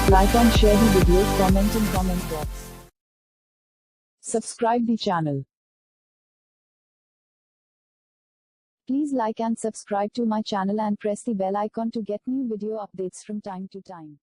Like and share the videos, comment in comment box. Subscribe the channel. Please like and subscribe to my channel and press the bell icon to get new video updates from time to time.